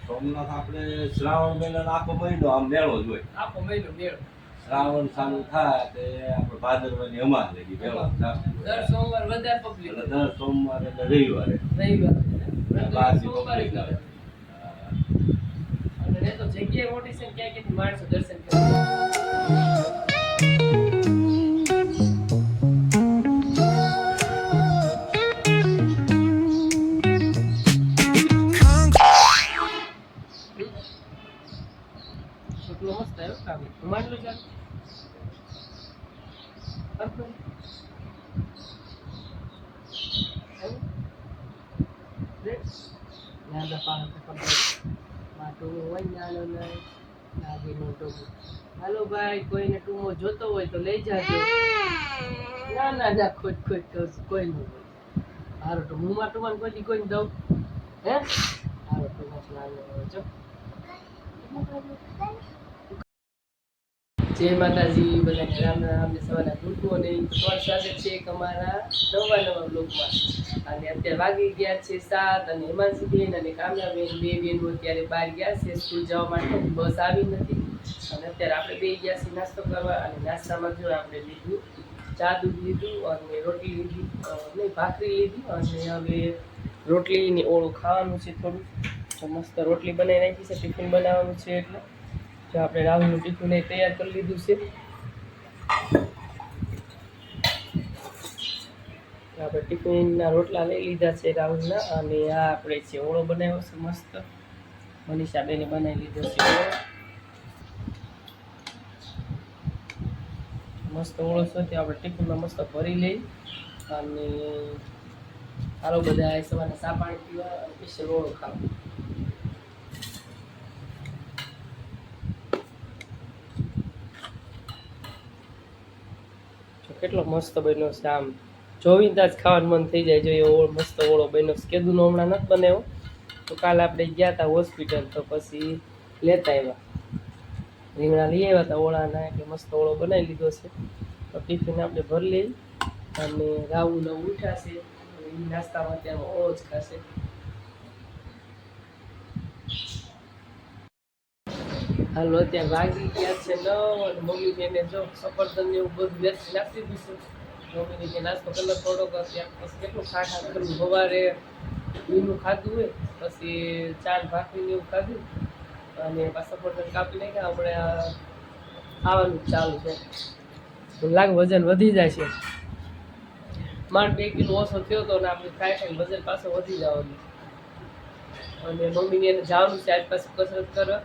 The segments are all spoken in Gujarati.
સોમનાથ આપણે શ્રાવણ મહિનાનો આખો મહિનો આમ મેળો જ હોય. આખો મહિનો મેળો. શ્રાવણ ચાલુ થાય તે આપણે ભાદરવાની અમાસ લગી મેળો દર સોમવાર વધારે પબ્લિક. એટલે દર સોમવારે એટલે રવિવારે સોમવારે આવે. અને તો જગ્યાએ મોટી છે, ક્યાં ક્યાંથી માણસો દર્શન કરે. કેટલો મસ્ત આવ્યો કામ. માંડલું ચાલ. હાલો ભાઈ, કોઈને ટૂમો જોતો હોય તો લઈ જાજો. ના ના ના, ખોટ ખોટ કહું છું, કોઈ નહીં. હારો તો હું ટૂમા કોઈને દઉં હે. હારો ટૂમા જો. જય માતાજી, બધાને રામ રામ ને સવારના ગુડ મોર્નિંગ. તમારું સ્વાગત છે એક અમારા નવા બ્લોગમાં. અને અત્યારે વાગી ગયા છે 7 અને હિમાંશીબેન અને કામનાબેન બે બેનો અત્યારે બહાર ગયા છે સ્કૂલ જવા માટે. બસ આવી નથી અને અત્યારે આપણે બે ગયા છીએ નાસ્તો કરવા. અને નાસ્તામાં જો આપણે લીધું ચા દૂધ લીધું અને રોટલી લીધી, નહીં ભાખરી લીધી. અને હવે રોટલીની ઓળું ખાવાનું છે થોડું. તો મસ્ત રોટલી બનાવી નાખી છે, ટિફિન બનાવવાનું છે. એટલે જો આપણે રાહુલનું ટિફિન તૈયાર કરી લીધું છે. આપણે ટિફિનના રોટલા લઈ લીધા છે રાહુલના. અને આ આપણે છે ઓળો બનાવ્યો છે મસ્ત. મનીષાબેને બનાવી લીધો છે ઓળો. મસ્ત ઓળો છે તે આપણે ટિફિનમાં મસ્ત ભરી લઈ. અને હાલો બધા સવારે ચા પાણી પીવા અને સ્પેશિયલ ઓળો ખાવા. કેટલો મસ્ત બન્યો છે, આમ જોઈને જ ખાવાનું મન થઈ જાય. જો એવો મસ્ત ઓળો બન્યો છે. કેદુનો હમણાં નથી બનાવ્યો, તો કાલે આપણે ગયા હતા હોસ્પિટલ, તો પછી લેતા આવ્યા રીંગણા લઈ આવ્યા હતા ઓળાના. એટલે મસ્ત ઓળો બનાવી લીધો છે. તો ટિફિન આપણે ભરી લઈ. અને રાહુલ ઉઠાશે એ નાસ્તામાં અત્યારે ઓળો જ ખાશે. હાલો અત્યારે વાગી ગયા છે 9 અને મમ્મી બેને જો સફરજન એવું બધું વેચી નાખી દીધું છે. મમ્મીને કે નાસ્તો કલર થોડોક ત્યાં પછી કેટલું ખાખા કરવું. સવારે ઈનું ખાધું હોય, પછી ચાર ભાખરીને એવું ખાધું અને પાછા સફરજન કાપી નાખ્યા. હમણાં ખાવાનું ચાલુ છે. લાગ વજન વધી જાય છે. માંડ 2 કિલો ઓછો થયો હતો અને આપણે ખાઈ ખાઈને વજન પાછું વધી જવાનું. અને મમ્મીને એને જવાનું છે આજ પાછું કસરત કરવા.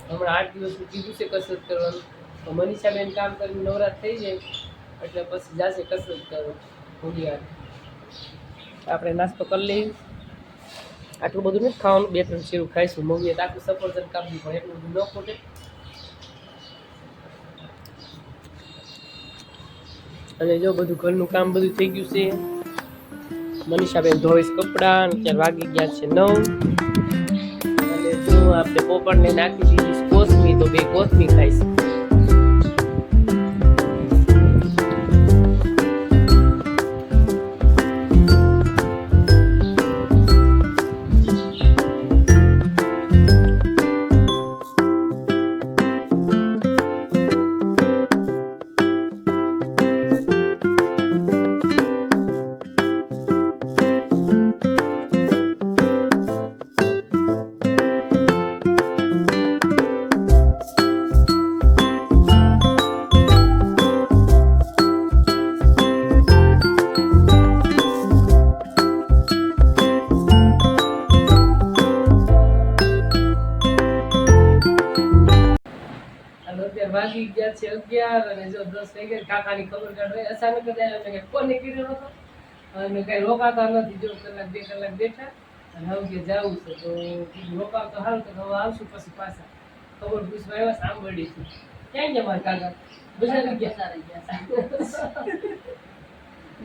હમણાં 8 દિવસનું કીધું છે કસરત કરવાનું. તો મનીષાબેન કામ કરીને નવરાત થઈ જાય એટલે પછી જશે કસરત કરવા ઘોડિયાર. આપણે નાસ્તો કરી લઈએ. આટલું બધું નથી ખાવાનું, 2-3 શીરું ખાઈશું. મમ્મીએ તો આખું સફરજન કાપવું પણ એટલું બધું ન ખોટે. અને જો બધું ઘરનું કામ બધું થઈ ગયું છે. મનીષાબેન ધોઈશ કપડાં. અત્યારે વાગી ગયા છે 9. અને જો આપણે પોપડને નાખી દીધી કોથમી, તો 2 કોથમી ખાઈશ. વાગી ગયા છે 11 અને જો 10 થઈ ગયા. કાકાની ખબર કાઢવા અચાનક જ આવ્યો કે કોને કીધું નતો અને કઈ રોકાતા નથી. જો કલાક 2 કલાક બેઠા અને હવે કે જવું છે તો રોકાવ તો હાલ તો હવે આવશું પછી પાછા. ખબર પૂછવા આવ્યા સાંભળી છે. ક્યાં ગયા મારા કાકા? બજાર ગયા.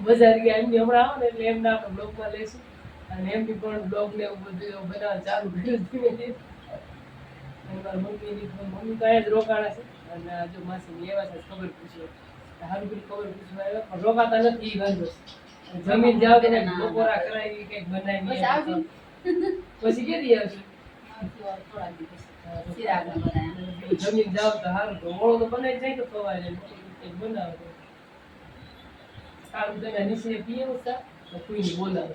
બજાર ગયા. એમની હમણાં આવો ને એટલે એમના આપણે બ્લોગમાં લઈશું. અને એમની પણ બ્લોગ ને એવું બધું બનાવવાનું ચાલુ કર્યું ધીમે ધીમે. મમ્મી તો અહીંયા જ રોકાણા છે. અને જો માસી એવા છે ખબર પૂછ્યો સારું બધી ખબર પૂછવા આવ્યા પણ રોકાતા નથી. વાંધો જમીન જાવ તેને બપોરા કરાવી કંઈક બનાવી પછી કેદી આવશે? જમીન જાવ તો સારું તો મોળો તો બનાવી જાય તો ખવાય ને કંઈક બનાવે તો સારું તમે નીચે પીએ સા તો કોઈને બોલાવે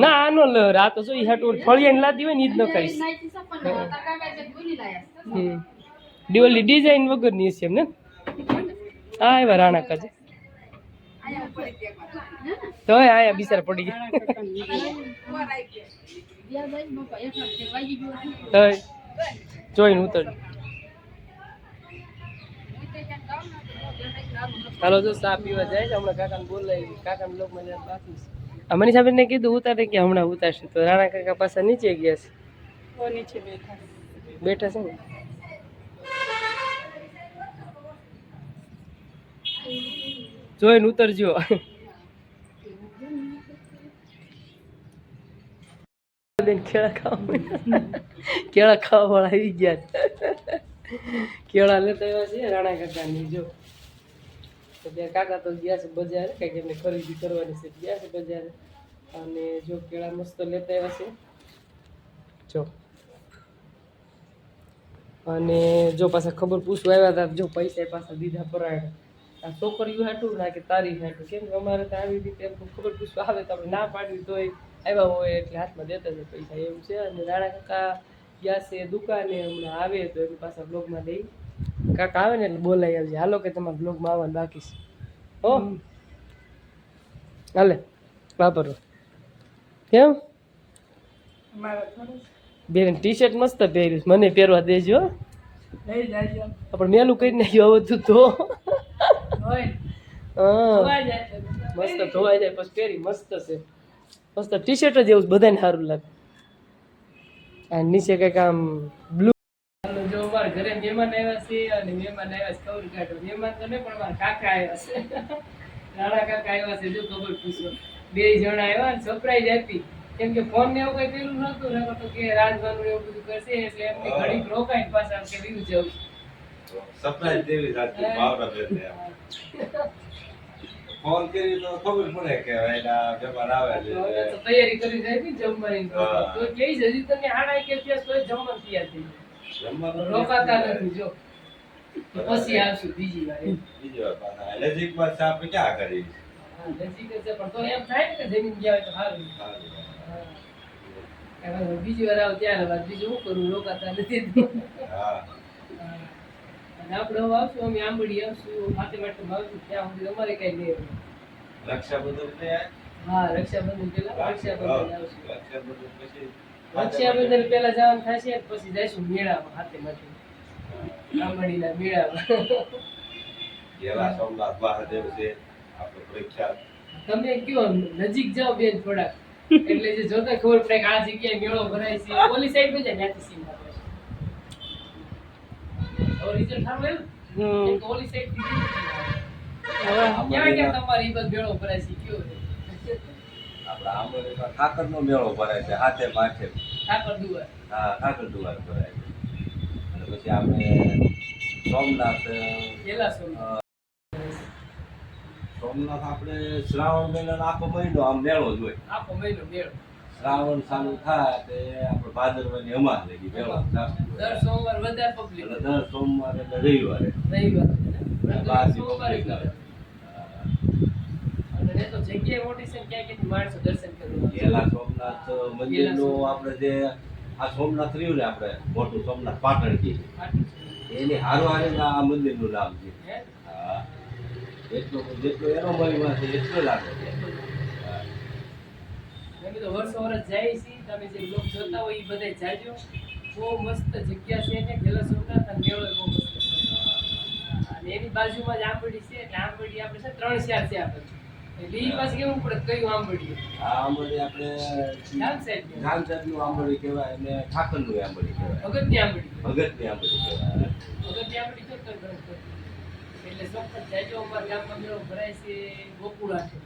ના આનો લહર આ તો જો ઈ હાટું ફળિયાને લાદી હોય ને ઈ જ ન ખાઈશ દિવાળી ડિઝાઇન વગરની છે એમ ને આ એવા રાણા કાજે તો આયા બિચારા પડી ગયા જોઈને ઉતર હાલો જો ચા પીવા જાય છે હમણાં કાકાને બોલાવી કાકાને લોક મને બાકી છે મનીષા બેનને કીધું ઉતારે કે હમણાં ઉતારશે તો રાણા કાકા પાસે નીચે ગયા છે નીચે બેઠા છે ને જોઈને ઉતરજો બેન કેળા ખાવા વાળા આવી ગયા કેળા લેતા આવ્યા છે રાણા કાકાની જો તો બે કાકા તો ગયા છે બજારે કંઈક એમને ખરીદી કરવાની છે ગયા છે બજારે અને જો કેળા મસ્ત લેતા આવ્યા છે જો અને જો પાછા ખબર પૂછવા આવ્યા હતા જો પૈસા પાછા દીધા પરાયણ આ છોકરીઓ હાટું ના કે તારી હાટું કેમ કે અમારે તો આવી રીતે ખબર પૂછવા આવે તો આપણે ના પાડવી તોય આવ્યા હોય એટલે હાથમાં દેતા જ પૈસા એવું છે અને રાણા કાકા ગયા છે દુકાને હમણાં આવે તો એની પાછા બ્લોગમાં દઈ કાકા આવે ને એટલે બોલાઈ આવજે હાલો કે તમારા બ્લોગમાં આવવાનું બાકી છે હો હાલે વાપરો કેમ બેન ટી શર્ટ મસ્ત પહેર્યું મને પહેરવા દેજો આપણે મેલું કરી નાખ્યું આવતું તો મસ્ત ધોવાઈ જાય પછી પહેરી મસ્ત છે મસ્ત ટી શર્ટ જ એવું બધાને સારું લાગે આ નીચે કંઈક આમ બ્લુ જો અમારા ઘરે મહેમાન આવ્યા છે અને મહેમાન આવ્યા છે ખબર કાઢો મહેમાન તો નહીં પણ અમારા કાકા આવ્યા છે રાણા કાકા આવ્યા છે જો ખબર પૂછો 2 જણા આવ્યા ને સરપ્રાઈઝ આપી કેમ કે ફોન ને એવું કઈ પેલું નતું ને તો કે રાજવાનું એવું બધું કરશે એટલે એમને ઘડીક રોકાઈને પાછા કે વીવું જવું સરપ્રાઈઝ દેવી રાખી ભાવના બેને ફોન કરી તો ખબર પડે કે એના જમવા આવે છે તો તૈયારી કરી જાય ને જમવાની તો કે હજી તમે આડા કે ત્યાં કોઈ જમવા તૈયાર થઈ જમવા રોકાતા નથી જો પછી આવશું બીજી વાર પાછા નજીકમાં આપણે ક્યાં કરી નજીક છે પણ તો એમ થાય ને કે જમીન ગયા હોય તો સારું બીજી વાર આવ ત્યારે વાત બીજું શું કરું રોકાતા નથી અને આપણે હવે આવશું અમે આંબડી આવશું માથે માટે આવશું ત્યાં સુધી અમારે કઈ નહીં રક્ષાબંધન હા રક્ષાબંધન પેલા રક્ષાબંધન આવશું પછી રક્ષાબંધન પેલા જવાનું થશે પછી જઈશું મેળામાં હાથે માટે આંબડીના મેળામાં જેવા સોમનાથ મહાદેવ છે આપણે પ્રખ્યાત તમે કયો નજીક જાઓ બેન થોડાક એટલે જે જોતા ખબર પડે કે આ જગ્યાએ મેળો ભરાય છે ઓલી સાઈડ માં જાય ત્યાંથી સીમ આપે છે રિઝલ્ટ સારું આવ્યું તો ઓલી સાઈડ થી ક્યાં ક્યાં તમારી બસ મેળો ભરાય છે કયો છે આપણા આંબોલીમાં ઠાકરનો મેળો ભરાય છે હાથે માથે ઠાકર દુવાર હા ઠાકર દુવાર ભરાય છે અને પછી આપણે સોમનાથ પેલા સોમનાથ સોમનાથ આપણે શ્રાવણ મહિનાનો આખો મહિનો આમ મેળો જ હોય આખો મહિનો મેળો શ્રાવણ ચાલુ થાય તે આપણે ભાદરવાની અમાસ લગી મેળો દર સોમવાર વધારે પબ્લિક એટલે દર સોમવારે એટલે રવિવારે સોમવારે અને તો જગ્યાએ મોટી છે ક્યાં ક્યાંથી માણસો દર્શન કરવા પેલા સોમનાથ મંદિરનું આપણે જે આ સોમનાથ રહ્યું ને આપણે મોટું સોમનાથ પાટણ કહીએ એની હારો હારે આ મંદિરનું નામ છે હા જેટલો એનો મહિમા છે એટલો લાગે છે અમે તો વર્ષો વર્ષ જાય છે તમે જે લોક જોતા હોય એ બધા જાજો બહુ મસ્ત જગ્યા છે ને પેલા સોમનાથ અને મેળો બહુ મસ્ત છે અને એની બાજુમાં જ આંબડી છે એટલે આંબડી આપણે છે 3 4 છે આપણે એટલે ઈ પાસે કેવું પડે કયું આંબડી આ આંબડી આપણે જાન સાહેબનું આંબડી કહેવાય અને ઠાકરનું આંબડી કહેવાય ભગતની આંબડી કહેવાય ભગતની આંબડી તો એટલે ચોક્કસ જાજો અમારા ગામમાં મેળો ભરાય છે ગોકુળા છે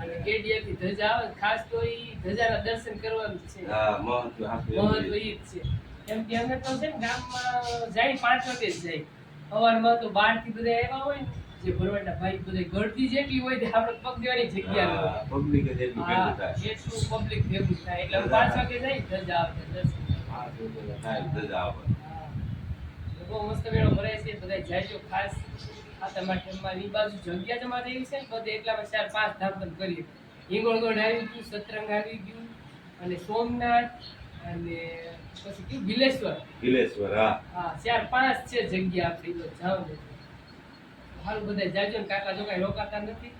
અને કેડિયાથી ધજા આવે ખાસ તો ઈ ધજાના દર્શન કરવાનું છે હા મહત્વ ઈ જ છે એમ કે અમે તો છે ને ગામમાં જાય 5 વાગે જ જાય સવારમાં તો 12 થી બધા આવ્યા હોય ને જે ભરવાડના ભાઈ બધા ગળતી જેટલી હોય તે આપણે પગ દેવાની જગ્યા ન હોય. પબ્લિક જ એટલું ભેગું હા, થાય એટલું પબ્લિક ભેગું થાય એટલે 5 વાગે જાય ધજા આવે 10. થાય ધજા આવે હા. તો બહુ મસ્ત મેળો ભરાય છે બધા જાજો ખાસ આ તમારા ઈ બાજુ જગ્યા તમારે એવી છે ને બધે એટલામાં 4-5 ધામ તમે કરીએ. હિંગોળગઢ આવી ગયું, સતરંગ આવી ગયું અને સોમનાથ અને પછી કયું બિલેશ્વર. બિલેશ્વર હા હા 4-5 છે જગ્યા આપણી તો જાવ ને હાલ બધા જાજો ને કાકા જો કાંઈ રોકાતા નથી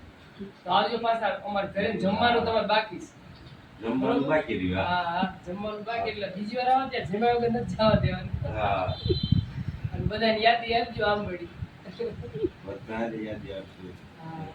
તો આવજો પાછા અમારે ઘરે જમવાનું તમારે બાકી છે. જમવાનું બાકી રહ્યું હા હા જમવાનું બાકી એટલે બીજી વાર આવો ત્યાં જમ્યા વગર નથી જવા દેવાનું. હા અને બધાની યાદી આપજો આંબળી. બધાને યાદ આવશે હા